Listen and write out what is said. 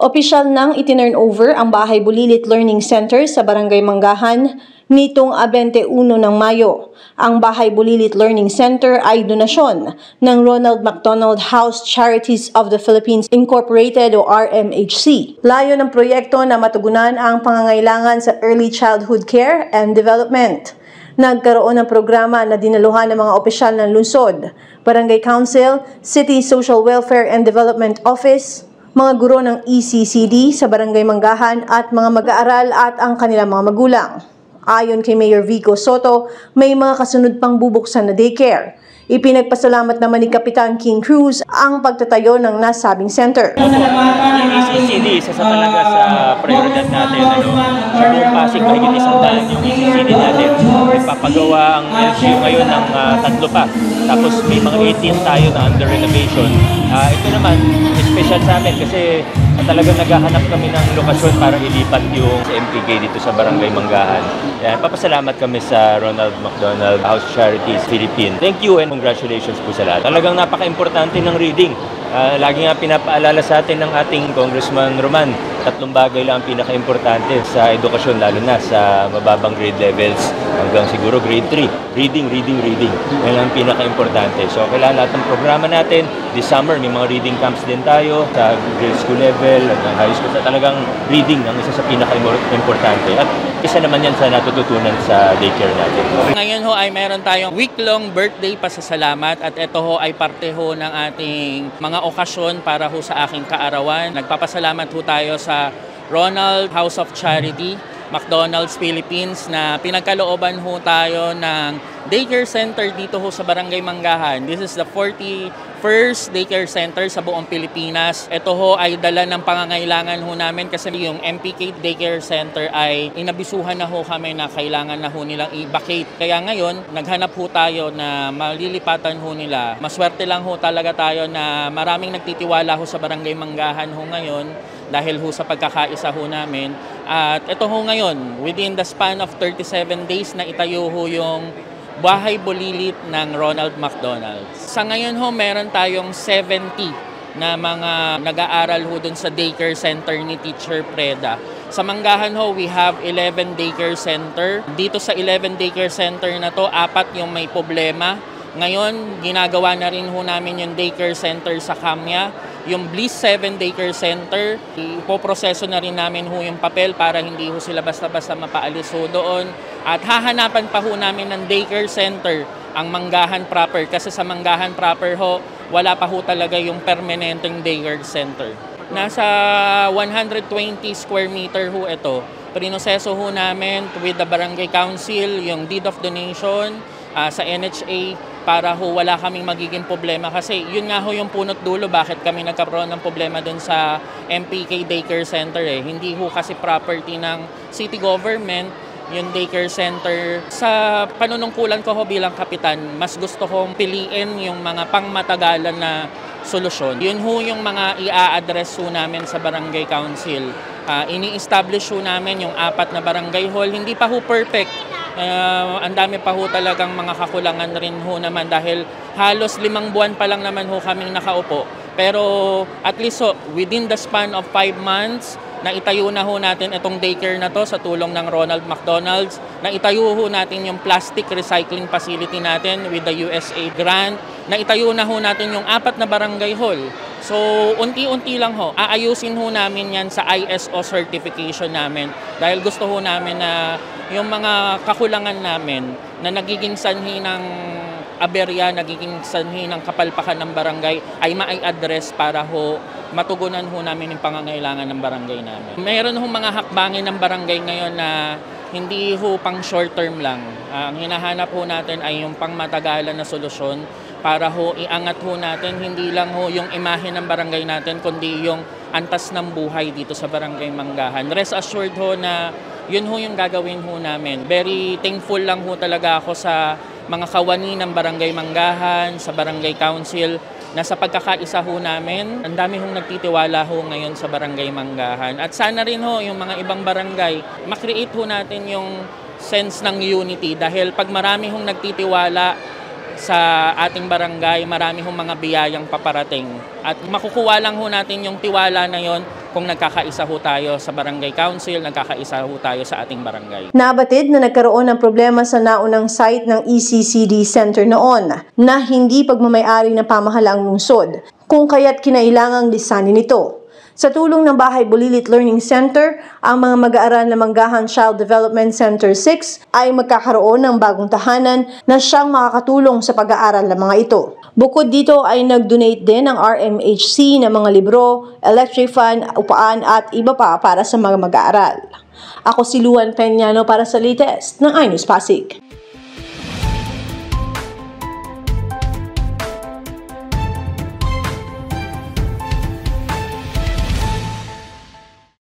Opisyal nang itinurn over ang Bahay Bulilit Learning Center sa Barangay Manggahan nitong 21 ng Mayo. Ang Bahay Bulilit Learning Center ay donasyon ng Ronald McDonald House Charities of the Philippines Incorporated o RMHC. Layo ng proyekto na matugunan ang pangangailangan sa early childhood care and development. Nagkaroon ng programa na dinaluhan ng mga opisyal ng lungsod, Barangay Council, City Social Welfare and Development Office, mga guro ng ECCD sa Barangay Manggahan at mga mag-aaral at ang kanilang mga magulang. Ayon kay Mayor Vico Soto, may mga kasunod pang bubuksan na daycare. Ipinagpasalamat naman ni Kapitan King Cruz ang pagtatayo ng nasabing center. ECCD, isa sa talaga sa prioridad natin. Sa buong Pasig, mahigit 100 yung ECCD natin. Ipapagawa ang LGU ngayon ng 3 pa. Tapos may mga 18 tayo na under renovation. Ito naman, special sa amin kasi talagang naghahanap kami ng lokasyon para ilipat yung sa MPK dito sa Barangay Manggahan. Yan, papasalamat kami sa Ronald McDonald House Charities Philippines. Thank you and congratulations po sa lahat. Talagang napaka-importante ng reading. Lagi nga pinapaalala sa atin ng ating Congressman Roman, 3 bagay lang ang pinaka-importante sa edukasyon, lalo na sa mababang grade levels hanggang siguro grade 3. Reading. Yan ang pinaka-importante. So, kailangan lahat ng programa natin. This summer, may mga reading camps din tayo sa grade school level at high school. Talagang reading ang isa sa pinaka-importante. At isa naman yan sa natututunan sa daycare natin. Ngayon ho ay meron tayong week-long birthday pasasalamat at ito ho ay parte ho ng ating mga okasyon para ho sa aking kaarawan. Nagpapasalamat ho tayo sa Ronald House of Charity, McDonald's Philippines na pinagkalooban ho tayo ng daycare center dito ho sa Barangay Manggahan. This is the 41st daycare center sa buong Pilipinas. Ito ho ay dala ng pangangailangan ho namin kasi yung MPK Daycare Center ay inabisuhan na ho kami na kailangan na ho nilang i-vacate. Kaya ngayon, naghanap ho tayo na malilipatan ho nila. Maswerte lang ho talaga tayo na maraming nagtitiwala ho sa Barangay Manggahan ho ngayon dahil ho sa pagkakaisa ho namin. At ito ho ngayon, within the span of 37 days na itayo ho yung Bahay Bulilit ng Ronald McDonald. Sa ngayon ho, meron tayong 70 na mga nag-aaral ho dun sa daycare center ni Teacher Preda. Sa Manggahan ho, we have 11 daycare center. Dito sa 11 daycare center na to, 4 yung may problema. Ngayon, ginagawa na rin ho namin yung daycare center sa Kamya. Yung Bliss 7 Daycare Center, ipoproseso na rin namin ho yung papel para hindi ho sila basta-basta mapaalis ho doon. At hahanapan pa ho namin ng daycare center ang Manggahan proper kasi sa Manggahan proper ho, wala pa ho talaga yung permanenteng daycare center. Nasa 120 square meter ho ito. Prinoseso ho namin with the Barangay Council, yung deed of donation sa NHA, para ho wala kaming magiging problema kasi yun nga ho yung punot dulo bakit kami nagkaroon ng problema dun sa MPK Daycare Center Hindi ho kasi property ng city government yung daycare center. Sa panunungkulan ko ho bilang kapitan, mas gusto kong piliin yung mga pangmatagalan na solusyon. Yun ho yung mga i-address ho namin sa Barangay Council. Ini-establish ho namin yung 4 na barangay hall. Hindi pa ho perfect. Ang dami pa ho talagang mga kakulangan rin ho naman dahil halos 5 buwan pa lang naman ho kaming nakaupo. Pero at least ho, within the span of 5 months, na itayo na ho natin itong daycare na to sa tulong ng Ronald McDonald's. Na itayo ho natin yung plastic recycling facility natin with the USAID grant. Na itayo na ho natin yung 4 na barangay hall. So, unti-unti lang ho, aayusin ho namin yan sa ISO certification namin. Dahil gusto ho namin na yung mga kakulangan namin na nagiging sanhi ng aberya, nagiging sanhi ng kapalpakan ng barangay ay ma-address para ho matugunan ho namin yung pangangailangan ng barangay namin. Mayroon ho mga hakbangin ng barangay ngayon na hindi ho pang short term lang. Ang hinahanap ho natin ay yung pangmatagalan na solusyon para ho iangat ho natin hindi lang ho yung imahe ng barangay natin kundi yung antas ng buhay dito sa Barangay Manggahan. Rest assured ho na yun ho yung gagawin ho namin. Very thankful lang ho talaga ako sa mga kawani ng Barangay Manggahan, sa Barangay Council, na sa pagkakaisa ho namin, ang dami hong nagtitiwala ho ngayon sa Barangay Manggahan. At sana rin ho yung mga ibang barangay, makreate ho natin yung sense ng unity dahil pag marami hong nagtitiwala sa ating barangay, marami hong mga biyayang paparating. At makukuha lang ho natin yung tiwala na yon kung nagkakaisa ho tayo sa barangay council, nagkakaisa ho tayo sa ating barangay. Nabatid na nagkaroon ng problema sa naunang site ng ECCD Center noon na hindi pagmamayari ng pamahalaang lungsod, kung kaya't kinailangang lisanin ito. Sa tulong ng Bahay Bulilit Learning Center, ang mga mag-aaral na Manggahan Child Development Center 6 ay magkakaroon ng bagong tahanan na siyang makakatulong sa pag-aaral ng mga ito. Bukod dito ay nag-donate din ang RMHC ng mga libro, electric fan, upaan at iba pa para sa mga mag-aaral. Ako si Luan Peñano para sa latest ng iNews Pasig.